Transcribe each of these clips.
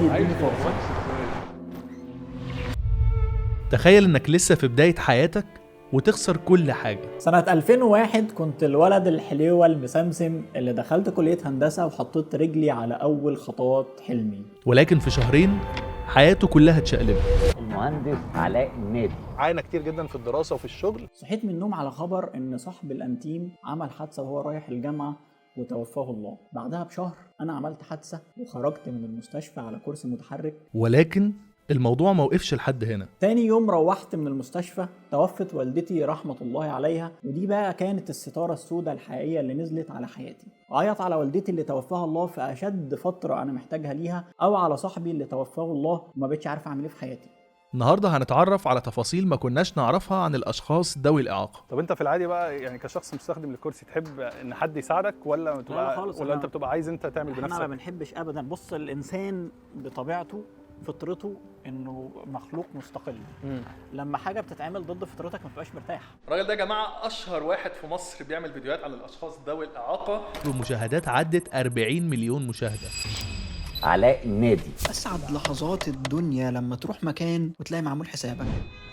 يديني فرصه. تخيل انك لسه في بداية حياتك وتخسر كل حاجة. سنة 2001 كنت الولد الحليوة المسمسم اللي دخلت كلية هندسة وحطيت رجلي على أول خطوات حلمي. ولكن في شهرين حياته كلها اتشقلبت. المهندس علاء النادي عانى كتير جدا في الدراسة وفي الشغل. صحيت من النوم على خبر إن صاحب الأنتيم عمل حادثة وهو رايح الجامعة وتوفاه الله. بعدها بشهر أنا عملت حادثة وخرجت من المستشفى على كرسي متحرك. ولكن الموضوع ما وقفش لحد هنا. تاني يوم روحت من المستشفى توفت والدتي رحمة الله عليها، ودي بقى كانت الستارة السوداء الحقيقية اللي نزلت على حياتي. عيط على والدتي اللي توفاها الله في أشد فترة أنا محتاجها ليها، أو على صاحبي اللي توفاه الله وما بقتش عارف أعمل إيه في حياتي. النهاردة هنتعرف على تفاصيل ما كناش نعرفها عن الأشخاص ذوي الإعاقة. طب انت في العادي بقى يعني كشخص مستخدم للكرسي تحب ان حد يساعدك ولا ولا انت بتبقى عايز انت تعمل بنفسك؟ احنا ما بنحبش ابدا. بص، الانسان بطبيعته فطرته انه مخلوق مستقل. لما حاجه بتتعمل ضد فطرتك ما بتبقاش مرتاح. الراجل ده يا جماعة أشهر واحد في مصر بيعمل فيديوهات عن الأشخاص ذوي الإعاقة بمشاهدات عدت 40 مليون مشاهدة. علاء النادي. اسعد لحظات الدنيا لما تروح مكان وتلاقي معمول حسابك.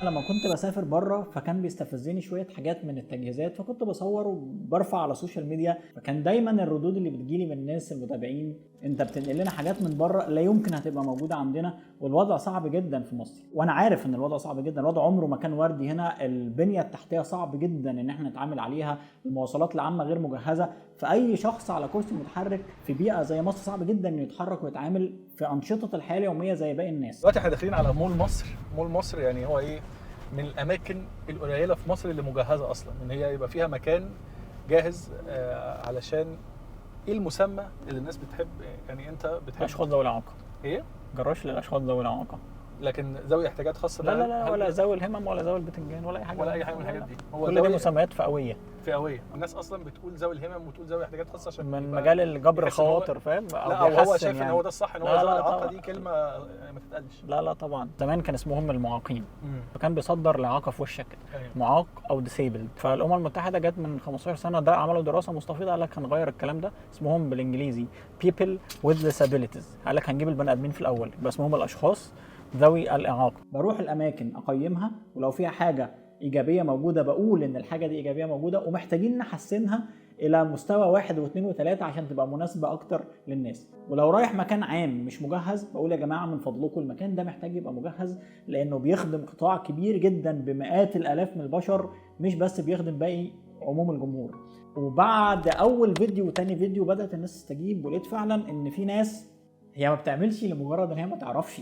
لما كنت بسافر بره فكان بيستفزني شويه حاجات من التجهيزات، فكنت بصور وبرفع على السوشيال ميديا، فكان دايما الردود اللي بتجيلي من الناس المتابعين: انت بتنقل لنا حاجات من بره لا يمكن هتبقى موجوده عندنا، والوضع صعب جدا في مصر. وانا عارف ان الوضع صعب جدا، الوضع عمره ما كان وردي هنا. البنيه التحتيه صعب جدا ان احنا نتعامل عليها، المواصلات العامه غير مجهزه، فاي شخص على كرسي متحرك في بيئه زي مصر صعب جدا انه يتحرك ويتعامل في انشطه الحياه اليوميه زي باقي الناس. دلوقتي احنا داخلين على مول مصر. مول مصر يعني هو ايه؟ من الاماكن القليله في مصر اللي مجهزه اصلا ان هي يبقى فيها مكان جاهز علشان ايه المسمى اللي الناس بتحب. يعني انت بتحب اشخاص ذوي الاعاقه. ايه؟ جراج للاشخاص ذوي الاعاقه. لكن ذوي احتياجات خاصه لا لا لا، ولا ذوي الهمم ولا ذوي البتنجان ولا اي حاجه، ولا اي حاجه من الحاجات دي. هو كل دي مسميات فئويه. فئويه. الناس اصلا بتقول ذوي الهمم وتقول ذوي احتياجات خاصه عشان من مجال الجبر الخواطر، فاهم؟ لا هو شايف يعني ان هو ده الصح، ان هو ذوي الاعاقه دي كلمه ما تتقالش. لا لا طبعا. زمان كان اسمهم المعاقين، فكان بيصدر الاعاقه في وشك كده. أيوة. معاق او ديسيبلد. فالامم المتحده جت من 15 سنه ده عملوا دراسه مستفيضه، قال لك هنغير الكلام ده، اسمهم بالانجليزي people with disabilities. قال لك هنجيب البني ادمين في الاول يبقى اسمهم الاشخاص ذوي الاعاقه. بروح الاماكن اقيمها، ولو فيها حاجه ايجابيه موجوده بقول ان الحاجه دي ايجابيه موجوده ومحتاجين نحسنها الى مستوى 1 و2 و3 عشان تبقى مناسبه اكتر للناس. ولو رايح مكان عام مش مجهز بقول يا جماعه من فضلكم المكان ده محتاج يبقى مجهز، لانه بيخدم قطاع كبير جدا بمئات الالاف من البشر، مش بس بيخدم باقي عموم الجمهور. وبعد اول فيديو وتاني فيديو بدات الناس تستجيب، ولقيت فعلا ان في ناس هي ما بتعملش لمجرد ان هي ما تعرفش،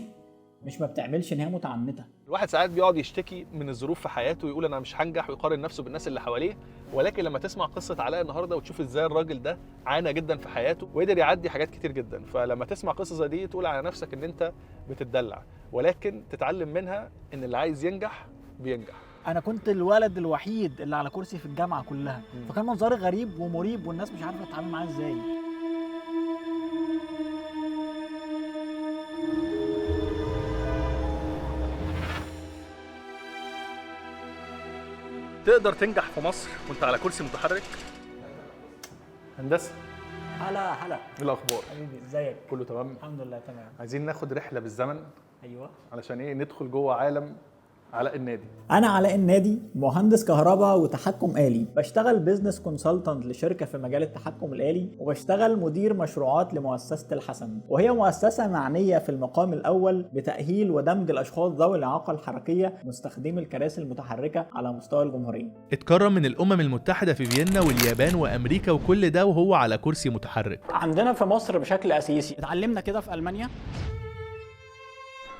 مش ما بتعملش ان هي متعنته. الواحد ساعات بيقعد يشتكي من الظروف في حياته ويقول انا مش هنجح ويقارن نفسه بالناس اللي حواليه، ولكن لما تسمع قصه علاء النهارده وتشوف ازاي الراجل ده عانى جدا في حياته وقدر يعدي حاجات كتير جدا، فلما تسمع قصه زي دي تقول على نفسك ان انت بتتدلع، ولكن تتعلم منها ان اللي عايز ينجح بينجح. انا كنت الولد الوحيد اللي على كرسي في الجامعه كلها، فكان منظري غريب ومريب والناس مش عارفه تتعامل معاه ازاي. تقدر تنجح في مصر وانت على كرسي متحرك؟ هندسه، هلا هلا، ايه الاخبار؟ حبيبي ازيك؟ كله تمام؟ الحمد لله تمام. عايزين ناخد رحله بالزمن. ايوه. علشان ايه؟ ندخل جوه عالم علاء النادي. انا علاء النادي، مهندس كهرباء وتحكم آلي، بشتغل بيزنس كونسلتنت لشركه في مجال التحكم الآلي، وبشتغل مدير مشروعات لمؤسسه الحسن، وهي مؤسسه معنيه في المقام الاول بتاهيل ودمج الاشخاص ذوي الاعاقه الحركيه مستخدمي الكراسي المتحركه على مستوى الجمهوريه. اتكرم من الأمم المتحدة في فيينا واليابان وأمريكا، وكل ده وهو على كرسي متحرك. عندنا في مصر بشكل اساسي اتعلمنا كده في المانيا.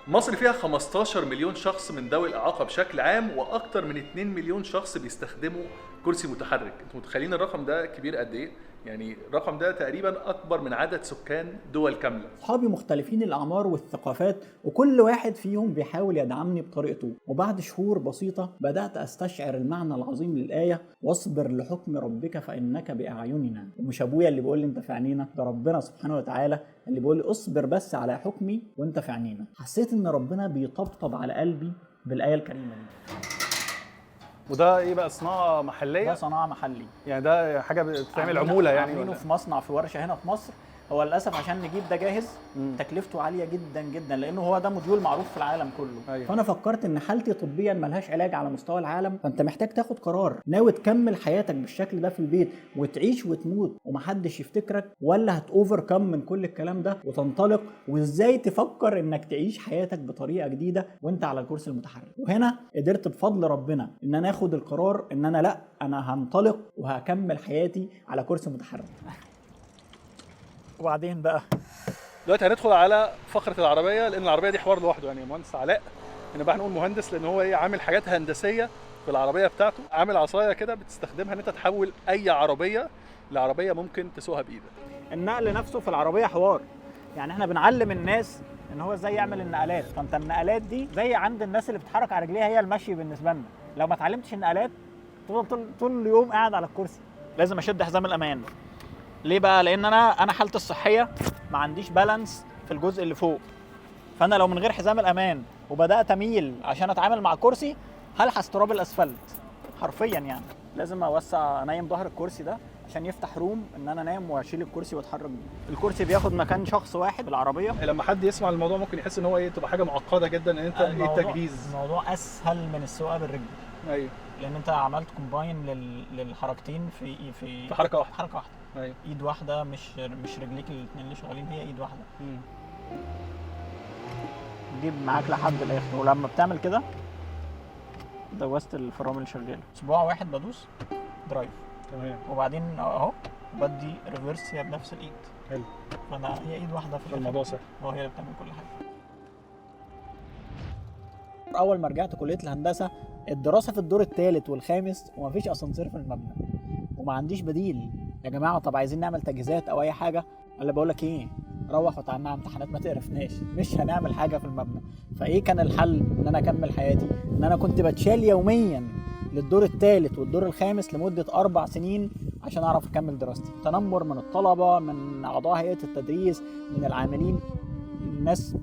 مصر فيها 15 مليون شخص من ذوي الإعاقة بشكل عام، وأكتر من 2 مليون شخص بيستخدموا كرسي متحرك. انتوا متخيلين الرقم ده كبير قد ايه؟ يعني الرقم ده تقريبا أكبر من عدد سكان دول كاملة. صحابي مختلفين الأعمار والثقافات، وكل واحد فيهم بيحاول يدعمني بطريقته. وبعد شهور بسيطة بدأت أستشعر المعنى العظيم للآية: واصبر لحكم ربك فإنك بأعيننا. ومش أبويا اللي بيقول لي أنت في عينينا، ده ربنا سبحانه وتعالى اللي بيقول لي اصبر بس على حكمي وأنت في عينينا. حسيت إن ربنا بيطبطب على قلبي بالآية الكريمة دي. وده ايه بقى؟ صناعه محليه؟ ده صناعة محلي، يعني ده حاجه بتتعمل عموله يعني؟ عاملينه في مصنع في ورشة هنا في مصر، هو للاسف عشان نجيب ده جاهز تكلفته عاليه جدا جدا، لانه هو ده موديول معروف في العالم كله. أيوة. فانا فكرت ان حالتي طبيا ملهاش علاج على مستوى العالم، فانت محتاج تاخد قرار، ناوي تكمل حياتك بالشكل ده في البيت وتعيش وتموت ومحدش يفتكرك، ولا هتوفر كم من كل الكلام ده وتنطلق، وازاي تفكر انك تعيش حياتك بطريقه جديده وانت على الكرسي المتحرك. وهنا قدرت بفضل ربنا ان انا اخد القرار ان انا لا، انا هنطلق وهكمل حياتي على كرسي متحرك. وبعدين بقى دلوقتي هندخل على فقره العربيه، لان العربيه دي حوار لوحده. يعني مهندس علاء، هنا بقى هنقول مهندس لان هو ايه، عامل حاجات هندسيه في العربيه بتاعته، عامل عصايه كده بتستخدمها ان انت تحول اي عربيه لعربيه ممكن تسوقها بايدك. النقل نفسه في العربيه حوار، يعني احنا بنعلم الناس ان هو ازاي يعمل النقلات. فانت النقلات دي زي عند الناس اللي بتتحرك على رجليها هي المشي بالنسبه لنا. لو ما اتعلمتش النقلات تفضل طول اليوم قاعد على الكرسي. لازم اشد حزام الامان. ليه بقى؟ لان انا حالتي الصحيه ما عنديش بالانس في الجزء اللي فوق، فانا لو من غير حزام الامان وبدات اميل عشان اتعامل مع الكرسي هلحس تراب الاسفلت حرفيا. يعني لازم اوسع انيم ظهر الكرسي ده عشان يفتح روم ان انا انام واشيل الكرسي واتحرك بيه. الكرسي بياخد مكان شخص واحد بالعربيه. لما حد يسمع الموضوع ممكن يحس ان هو ايه، تبقى حاجه معقده جدا ان انت ايه التجهيز. الموضوع اسهل من السواقه بالرجل. ايوه، لان انت عملت كومباين للحركتين في حركه واحده. حركه واحده. ايوه، ايد واحده، مش رجليك الاثنين اللي شغالين، هي ايد واحده. تجيب معاك لحد الاخر، ولما بتعمل كده دوست الفرامل شغاله، اسبوع واحد بدوس درايف تمام، وبعدين اهو بدي ريفرس هي بنفس الايد. حلو، فانا هي ايد واحده في الموضوع سهل. هي اللي بتعمل كل حاجه. اول ما رجعت كليه الهندسه الدراسه في الدور الثالث والخامس ومفيش اسانسير في المبنى وما عنديش بديل. يا جماعه طب عايزين نعمل تجهيزات او اي حاجه، قال بقول لك ايه، روح وتعالى على امتحانات ما تقرفناش، مش هنعمل حاجه في المبنى. فايه كان الحل؟ ان انا اكمل حياتي، ان انا كنت بتشال يوميا للدور الثالث والدور الخامس لمده 4 سنين عشان اعرف اكمل دراستي. تنمر من الطلبه، من اعضاء هيئه التدريس، من العاملين. الناس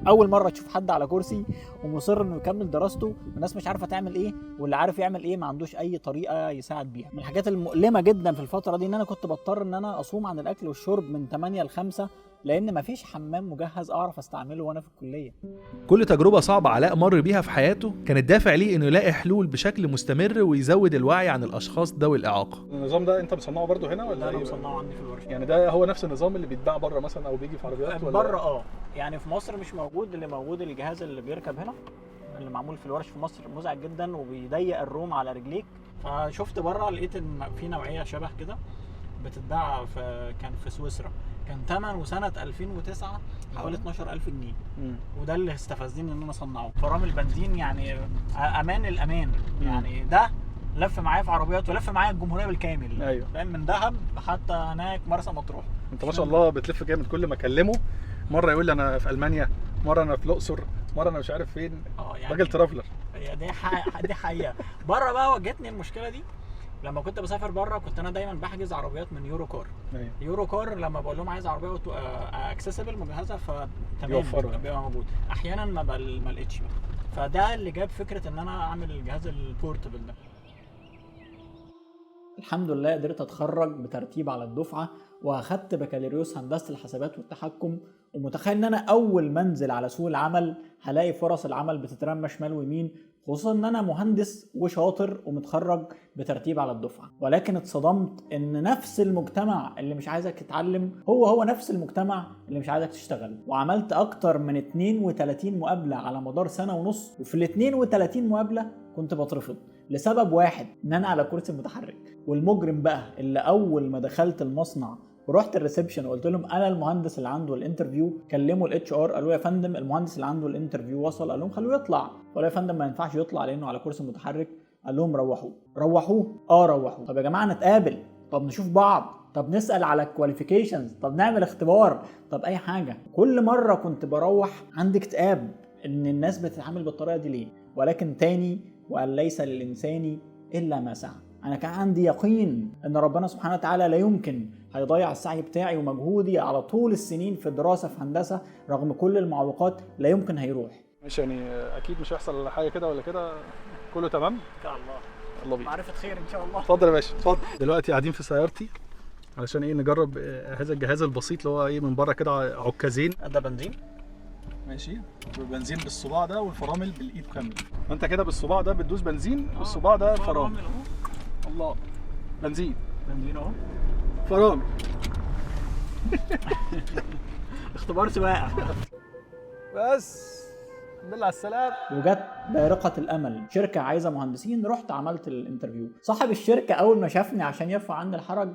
اول مره تشوف حد على كرسي ومصر انه يكمل دراسته، الناس مش عارفه تعمل ايه، واللي عارف يعمل ايه ما عندوش اي طريقه يساعد بيها. من الحاجات المؤلمه جدا في الفتره دي ان انا كنت بضطر ان انا اصوم عن الاكل والشرب من 8 ل 5 لان مفيش حمام مجهز اعرف استعمله وانا في الكليه. كل تجربة صعبة علاء مر بيها في حياته كانت دافع ليه انه يلاقي حلول بشكل مستمر ويزود الوعي عن الاشخاص ذوي الاعاقة. النظام ده انت مصنعه برضو هنا ولا انا ايه؟ مصنعه عندي في الورشه. يعني ده هو نفس النظام اللي بيتباع بره مثلا او بيجي في عربيات ولا بره؟ يعني في مصر مش موجود. اللي موجود الجهاز اللي بيركب هنا اللي معمول في الورش في مصر، مزعج جدا وبيضيق الروم على رجليك. فشفت بره لقيت ان في نوعيه شبه كده بتتباع كان في سويسرا، كان ثمنه سنه 2009 حوالي 12000 جنيه. وده اللي استفزني ان انا اصنعه. فرامل بنزين يعني امان الامان. يعني ده لف معايا في عربيات ولف معايا الجمهوريه بالكامل. ايوه، فاهم، من دهب حتى هناك مرسى مطروح. انت ما شاء الله بتلف جامد. كل ما اكلمه مره يقول لي انا في المانيا، مره انا في الاقصر، مره انا مش عارف فين. يعني راجل ترافلر. دي حقيقه. بره بقى واجهتني المشكله دي لما كنت بسافر بره. كنت انا دايما بحجز عربيات من يورو كار. أيوة. يورو كار لما بقول لهم عايز عربيه اكسسبل مجهزه فتمام بيبقى موجود. احيانا ما لقيتش بقى. فده اللي جاب فكره ان انا اعمل الجهاز البورتبل ده. الحمد لله قدرت اتخرج بترتيب على الدفعه واخدت بكالوريوس هندسه الحسابات والتحكم. ومتخيل ان انا اول ما انزل على سوق العمل هلاقي فرص العمل بتترمى شمال ويمين، خصوصا ان انا مهندس وشاطر ومتخرج بترتيب على الدفعه. ولكن اتصدمت ان نفس المجتمع اللي مش عايزك تتعلم هو نفس المجتمع اللي مش عايزك تشتغل. وعملت اكتر من 32 مقابله على مدار سنه ونص، وفي ال 32 مقابله كنت بترفض لسبب واحد، ان انا على كرسي متحرك. والمجرم بقى اللي اول ما دخلت المصنع ورحت الريسبشن وقلت لهم انا المهندس اللي عنده الانترفيو، كلموا الاتش ار قالوا يا فندم المهندس اللي عنده الانترفيو وصل. قال لهم خلوه يطلع. قالوا يا فندم ما ينفعش يطلع لانه على كرسي متحرك. قال لهم روحوه. روحوه. طب يا جماعه نتقابل، طب نشوف بعض، طب نسال على الكواليفيكيشنز، طب نعمل اختبار، طب اي حاجه. كل مره كنت بروح عندي اكتئاب ان الناس بتتعامل بالطريقه دي ليه. ولكن تاني وقال ليس للانسان الا ما سعى. انا كان عندي يقين ان ربنا سبحانه وتعالى لا يمكن هيضيع السعي بتاعي ومجهودي على طول السنين في الدراسه في هندسه رغم كل المعوقات، لا يمكن هيروح. مش يعني اكيد مش هيحصل حاجه كده ولا كده، كله تمام ان شاء الله. الله بيك. معرفه خير ان شاء الله. اتفضل يا باشا اتفضل. دلوقتي قاعدين في سيارتي علشان ايه نجرب هذا الجهاز البسيط اللي هو ايه من بره كده عكازين. ده بنزين ماشي، البنزين بالصباع ده والفرامل بالايد كامله. فانت كده بالصباع ده بتدوس بنزين والصباع ده فرامل. الله، بنزين اهو، فرامل. اختبار سواقه. بس الحمد لله على السلامه. وجت بارقة الأمل، شركة عايزة مهندسين، رحت عملت الانترفيو. صاحب الشركة أول ما شافني عشان يرفع عني الحرج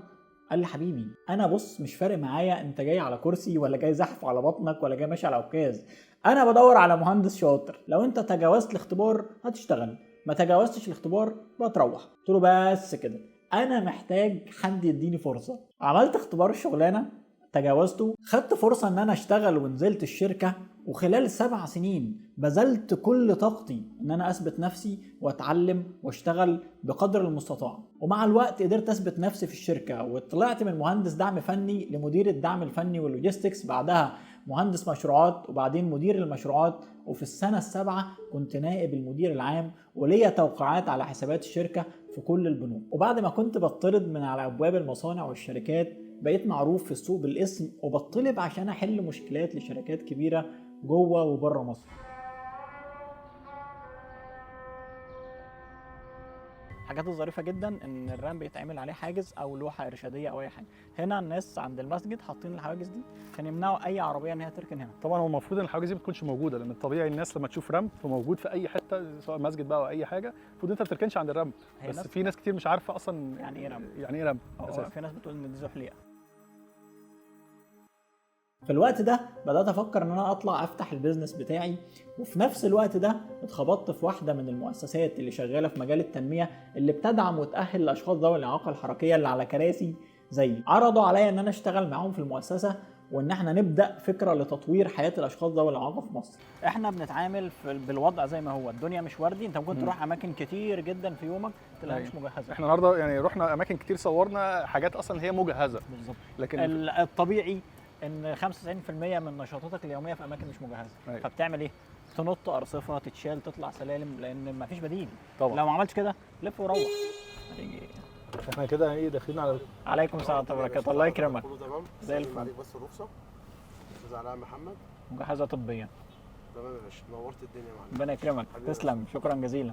قال لي حبيبي أنا بص مش فارق معايا أنت جاي على كرسي ولا جاي زحف على بطنك ولا جاي ماشي على عكاز، أنا بدور على مهندس شاطر، لو أنت تجاوزت الاختبار هتشتغل، ما تجاوزتش الاختبار بتروح. قلت له بس كده، أنا محتاج حد يديني فرصة. عملت اختبار الشغلانة، تجاوزته، خدت فرصة ان انا اشتغل ونزلت الشركة، وخلال 7 سنين بذلت كل طاقتي ان انا اثبت نفسي واتعلم واشتغل بقدر المستطاع. ومع الوقت قدرت اثبت نفسي في الشركة، وطلعت من مهندس دعم فني لمدير الدعم الفني واللوجيستكس، بعدها مهندس مشروعات، وبعدين مدير المشروعات، وفي السنة ال7 كنت نائب المدير العام وليا توقيعات على حسابات الشركة في كل البنوك. وبعد ما كنت بطرد من على ابواب المصانع والشركات بقيت معروف في السوق بالاسم، وبطلب عشان احل مشكلات لشركات كبيرة جوه وبره مصر. حاجات الظريفة جدا ان الرام بيتعمل عليه حاجز او لوحة ارشادية او اي حاجة. هنا الناس عند المسجد حاطين الحواجز دي عشان يمنعوا اي عربية ان هي تركن هنا. طبعا هو المفروض ان الحواجز دي ما تكونش موجوده، لان الطبيعي الناس لما تشوف رامب فموجود في اي حته سواء مسجد بقى او اي حاجه المفروض انت ما بتركنش عند الرامب. بس في ناس كتير مش عارفه اصلا يعني ايه رامب. يعني ايه رامب. في ناس بتقول ان دي زحليقة. في الوقت ده بدأت أفكر إن أنا أطلع أفتح البيزنس بتاعي، وفي نفس الوقت ده اتخبطت في واحدة من المؤسسات اللي شغالة في مجال التنمية اللي بتدعم وتأهل الأشخاص ذوي الإعاقة الحركية اللي على كراسي زيي. عرضوا عليا إن أنا أشتغل معاهم في المؤسسة، وإن إحنا نبدأ فكرة لتطوير حياة الأشخاص ذوي الإعاقة في مصر. إحنا بنتعامل بالوضع زي ما هو، الدنيا مش وردي، أنت ممكن تروح أماكن كتير جدا في يومك تلاقيها مش مجهزة. احنا النهارده يعني رحنا أماكن كتير صورنا حاجات أصلا هي مجهزة بالظبط، لكن الطبيعي ان 95% من نشاطاتك اليوميه في اماكن مش مجهزه. أيوة. فبتعمل ايه؟ تنط ارصفه، تتشال، تطلع سلالم، لان مفيش بديل. طبعا لو ما عملتش كده لف وروح. احنا كده ايه داخلين على عليكم السلام ورحمه الله وبركاته. الله يكرمك. كله تمام زي الفل. عليك بس الرخصه استاذ علاء محمد مجهزه طبيا. تمام يا باشا، نورت الدنيا يا معلم. ربنا يكرمك، تسلم، شكرا جزيلا.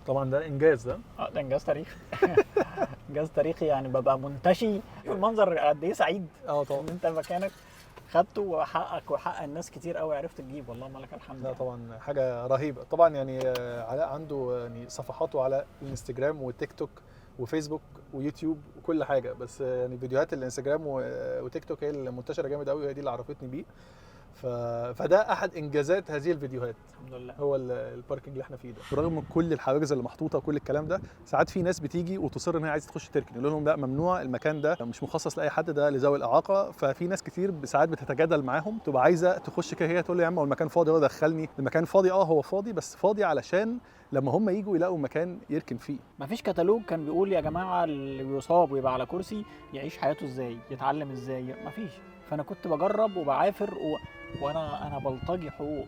طبعا ده انجاز، ده ده انجاز تاريخي. انجاز تاريخي، يعني ببقى منتشي في المنظر قد ايه سعيد. طبعا ان انت مكانك خدته وحقك وحق الناس كتير قوي عرفت تجيب، والله ما لك الحمد. لا طبعا حاجه رهيبه. طبعا يعني علاء عنده يعني صفحاته على الانستجرام وتيك توك وفيسبوك ويوتيوب وكل حاجه، بس يعني فيديوهات الانستجرام وتيك توك هي المنتشره جامد قوي، وهي دي اللي عرفتني بيه. فده احد انجازات هذه الفيديوهات. الحمد لله. هو الباركنج اللي احنا فيه ده، برغم كل الحواجز اللي محطوطه وكل الكلام ده، ساعات في ناس بتيجي وتصر ان هي عايزه تخش تركن، يقول لهم لا ممنوع، المكان ده مش مخصص لاي حد، ده لذوي الاعاقه. ففي ناس كتير ساعات بتتجادل معاهم، تبقى عايزه تخش كده، هي تقول له يا عم هو المكان فاضي، هو دخلني المكان فاضي. هو فاضي، بس فاضي علشان لما هم يجوا يلاقوا مكان يركن فيه. مفيش كتالوج كان بيقول يا جماعه اللي بيصاب ويبقى على كرسي يعيش حياته ازاي، يتعلم ازاي، مفيش. فانا كنت بجرب وبعافر وانا بلطجي حقوق،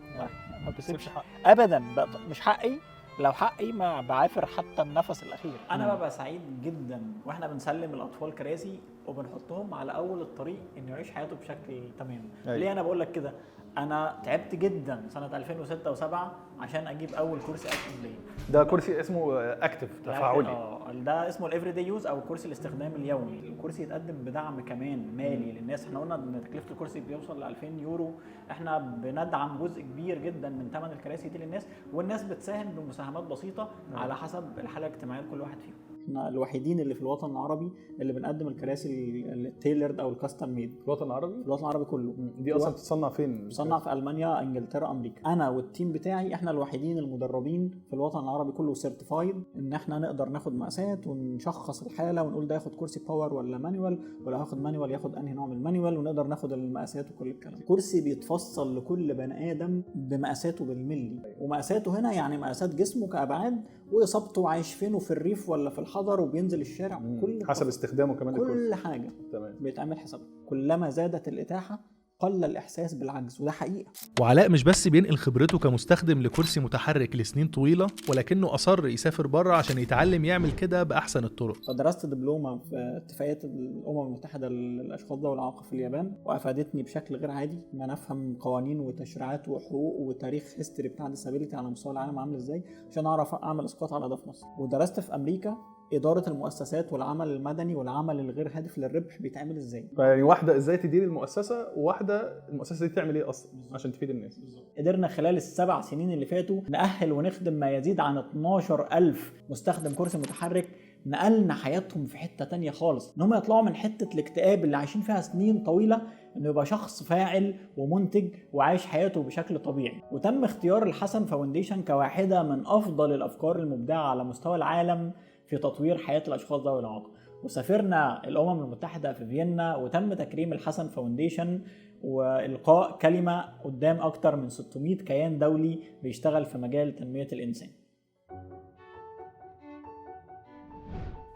ما بسيبش حق ابدا، مش حقي، لو حقي ما بعافر حتى النفس الاخير. انا ببقى سعيد جدا واحنا بنسلم الاطفال كراسي وبنحطهم على اول الطريق انه يعيش حياته بشكل تمام. أيوة. ليه انا بقول لك كده؟ انا تعبت جدا سنه 2006 و7 عشان اجيب اول كرسي اكتف ليا. ده كرسي اسمه اكتف تفاعلي. ده اسمه الافري داي يوز او كرسي الاستخدام اليومي. الكرسي يتقدم بدعم كمان مالي للناس. احنا قلنا ان تكلفه الكرسي بيوصل ل 2000 يورو، احنا بندعم جزء كبير جدا من ثمن الكراسي دي للناس، والناس بتساهم بمساهمات بسيطه على حسب الحاله الاجتماعيه لكل واحد فيهم. احنا الوحيدين اللي في الوطن العربي اللي بنقدم الكراسي التيلرد او الكاستم ميد. الوطن العربي؟ الوطن العربي كله. دي اصلا بتتصنع فين؟ بتصنع في المانيا، انجلترا، امريكا. انا والتيم بتاعي احنا الوحيدين المدربين في الوطن العربي كله سيرتيفايد ان احنا نقدر ناخد مقاسات ونشخص الحاله ونقول ده ياخد كرسي باور ولا مانيوال، ولا هاخد مانيوال ياخد انهي نوع من المانيوال، ونقدر ناخد المقاسات وكل الكلام. كرسي بيتفصل لكل بني ادم بمقاساته بالملي، ومقاساته هنا يعني مقاسات جسمه كابعاد، واصابته عايش فين وفي الريف ولا في الحضر وبينزل الشارع، كل حسب استخدامه كمان كل حاجه تمام بيتعمل حسابها. كلما زادت الاتاحه قل الإحساس بالعجز، وده حقيقة. وعلاء مش بس بينقل خبرته كمستخدم لكرسي متحرك لسنين طويلة، ولكنه أصر يسافر بره عشان يتعلم يعمل كده بأحسن الطرق. فدرست دبلومة في اتفاقية الأمم المتحدة للأشخاص ذوي الإعاقة في اليابان، وأفادتني بشكل غير عادي إن أنا أفهم قوانين وتشريعات وحقوق وتاريخ هيستوري بتاع ديسابيلتي على مستوى العالم عامل إزاي عشان أعرف أعمل إسقاط على ده في مصر. ودرست في أمريكا إدارة المؤسسات والعمل المدني والعمل الغير هادف للربح بيتعمل إزاي. يعني واحده ازاي تدير المؤسسه، وواحده المؤسسه دي تعمل ايه اصلا عشان تفيد الناس. قدرنا خلال ال7 سنين اللي فاتوا نأهل ونخدم ما يزيد عن 12,000 مستخدم كرسي متحرك. نقلنا حياتهم في حتة تانية خالص، ان هم يطلعوا من حتة الاكتئاب اللي عايشين فيها سنين طويلة، انه يبقى شخص فاعل ومنتج وعايش حياته بشكل طبيعي. وتم اختيار الحسن فاونديشن كواحدة من افضل الافكار المبدعة على مستوى العالم في تطوير حياة الاشخاص ذوي الاعاقة. وسافرنا الامم المتحدة في فيينا، وتم تكريم الحسن فاونديشن والقاء كلمة قدام اكتر من 600 كيان دولي بيشتغل في مجال تنمية الانسان.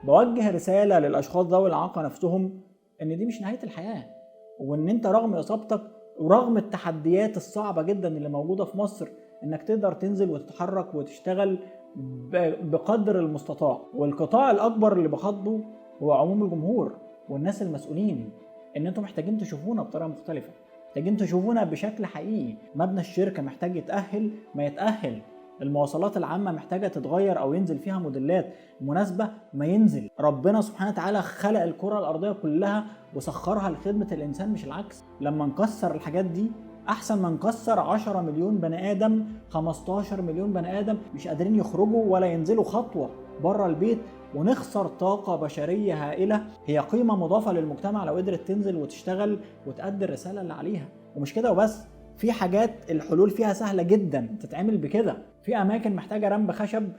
بوجه رسالة للأشخاص ذوي الإعاقة نفسهم إن دي مش نهاية الحياة، وإن أنت رغم إصابتك ورغم التحديات الصعبة جدا اللي موجودة في مصر إنك تقدر تنزل وتتحرك وتشتغل بقدر المستطاع. والقطاع الأكبر اللي بخاطبه هو عموم الجمهور والناس المسؤولين، إن أنتم محتاجين تشوفونا بطريقة مختلفة، محتاجين تشوفونا بشكل حقيقي. مبنى الشركة محتاج يتأهل ما يتأهل، المواصلات العامة محتاجة تتغير أو ينزل فيها موديلات مناسبة ما ينزل. ربنا سبحانه وتعالى خلق الكرة الأرضية كلها وسخرها لخدمة الإنسان مش العكس. لما نكسر الحاجات دي أحسن ما نكسر 10 مليون بني آدم، 15 مليون بني آدم مش قادرين يخرجوا ولا ينزلوا خطوة بره البيت، ونخسر طاقة بشرية هائلة هي قيمة مضافة للمجتمع لو قدرت تنزل وتشتغل وتأدي الرسالة اللي عليها. ومش كده وبس، في حاجات الحلول فيها سهلة جدا تتعمل بكده. في أماكن محتاجة رمب خشب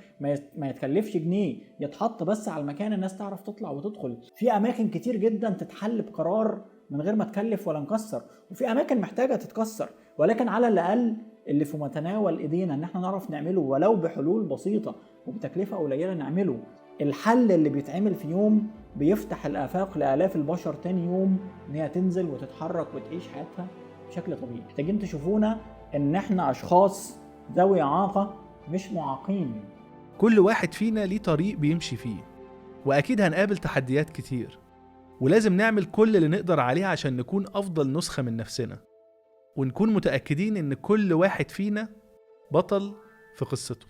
ما يتكلفش جنيه، يتحط بس على المكان الناس تعرف تطلع وتدخل. في أماكن كتير جدا تتحل بقرار من غير ما تكلف ولا نكسر، وفي أماكن محتاجة تتكسر، ولكن على الأقل اللي في متناول إيدينا إن احنا نعرف نعمله ولو بحلول بسيطة وبتكلفة قليلة نعمله. الحل اللي بيتعمل في يوم بيفتح الآفاق لآلاف البشر تاني يوم إن هي تنزل وتتحرك وتعيش حياتها بشكل طبيعي. محتاجين تشوفونا إن احنا أشخاص ذوي إعاقة مش معاقين. كل واحد فينا ليه طريق بيمشي فيه، وأكيد هنقابل تحديات كتير، ولازم نعمل كل اللي نقدر عليه عشان نكون أفضل نسخة من نفسنا، ونكون متأكدين إن كل واحد فينا بطل في قصته.